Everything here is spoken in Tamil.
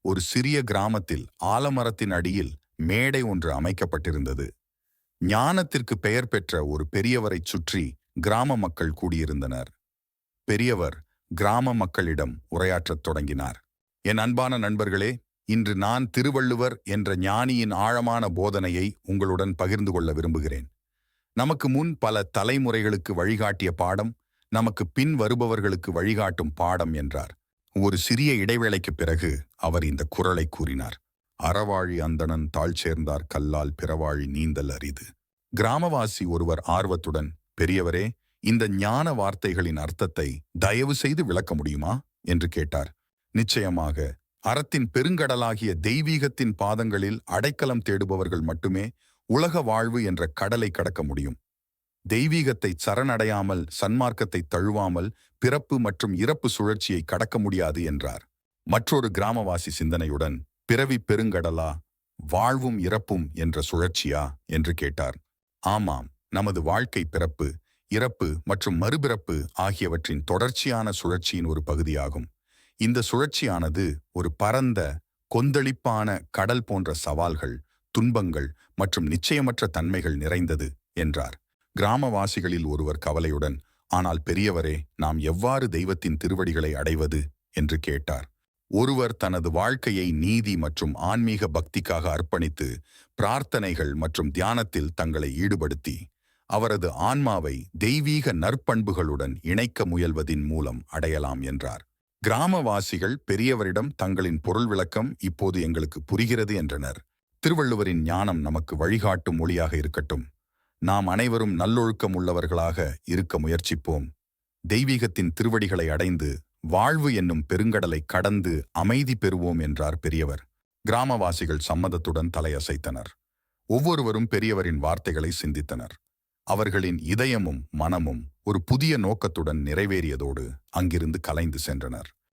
ஒரு சிறிய கிராமத்தில் ஆலமரத்தின் அடியில் மேடை ஒன்று அமைக்கப்பட்டிருந்தது. ஞானத்திற்கு பெயர் பெற்ற ஒரு பெரியவரைச் சுற்றி கிராம மக்கள் கூடியிருந்தனர். பெரியவர் கிராம மக்களிடம் உரையாற்றத் தொடங்கினார். என் அன்பான நண்பர்களே, இன்று நான் திருவள்ளுவர் என்ற ஞானியின் ஆழமான போதனையை உங்களுடன் பகிர்ந்து கொள்ள விரும்புகிறேன். நமக்கு முன் பல தலைமுறைகளுக்கு வழிகாட்டிய பாடம், நமக்கு பின் வருபவர்களுக்கு வழிகாட்டும் பாடம் என்றார். ஒரு சிறிய இடைவேளைக்குப் பிறகு அவர் இந்த குறளை கூறினார். அறவாழி அந்தணன் தாழ் சேர்ந்தார் கல்லால் பிறவாழி நீந்தல் அரிது. கிராமவாசி ஒருவர் ஆர்வத்துடன், பெரியவரே, இந்த ஞான வார்த்தைகளின் அர்த்தத்தை தயவு செய்து விளக்க முடியுமா என்று கேட்டார். நிச்சயமாக. அறத்தின் பெருங்கடலாகிய தெய்வீகத்தின் பாதங்களில் அடைக்கலம் தேடுபவர்கள் மட்டுமே உலக வாழ்வு என்ற கடலை கடக்க முடியும். தெய்வீகத்தை சரணடையாமல், சன்மார்க்கத்தை தழுவாமல் பிறப்பு மற்றும் இறப்பு சுழற்சியை கடக்க முடியாது என்றார். மற்றொரு கிராமவாசி சிந்தனையுடன், பிறவி பெருங்கடலா, வாழ்வும் இறப்பும் என்ற சுழற்சியா என்று கேட்டார். ஆமாம், நமது வாழ்க்கை பிறப்பு, இறப்பு மற்றும் மறுபிறப்பு ஆகியவற்றின் தொடர்ச்சியான சுழற்சியின் ஒரு பகுதியாகும். இந்த சுழற்சியானது ஒரு பரந்த, கொந்தளிப்பான கடல் போன்ற சவால்கள், துன்பங்கள் மற்றும் நிச்சயமற்ற தன்மைகள் நிறைந்தது என்றார். கிராமவாசிகளில் ஒருவர் கவலையுடன், ஆனால் பெரியவரே, நாம் எவ்வாறு தெய்வத்தின் திருவடிகளை அடைவது என்று கேட்டார். ஒருவர் தனது வாழ்க்கையை நீதி மற்றும் ஆன்மீக பக்திக்காக அர்ப்பணித்து பிரார்த்தனைகள் மற்றும் தியானத்தில் தங்களை ஈடுபடுத்தி அவரது ஆன்மாவை தெய்வீக நற்பண்புகளுடன் இணைக்க முயல்வதின் மூலம் அடையலாம் என்றார். கிராமவாசிகள் பெரியவரிடம் தங்களின் பொருள் விளக்கம் இப்போது எங்களுக்கு புரிகிறது என்றனர். திருவள்ளுவரின் ஞானம் நமக்கு வழிகாட்டும் மொழியாக இருக்கட்டும். நாம் அனைவரும் நல்லொழுக்கம் உள்ளவர்களாக இருக்க முயற்சிப்போம். தெய்வீகத்தின் திருவடிகளை அடைந்து வாழ்வு என்னும் பெருங்கடலை கடந்து அமைதி பெறுவோம் என்றார் பெரியவர். கிராமவாசிகள் சம்மதத்துடன் தலையசைத்தனர். ஒவ்வொருவரும் பெரியவரின் வார்த்தைகளை சிந்தித்தனர். அவர்களின் இதயமும் மனமும் ஒரு புதிய நோக்கத்துடன் நிறைவேறியதோடு அங்கிருந்து கலைந்து சென்றனர்.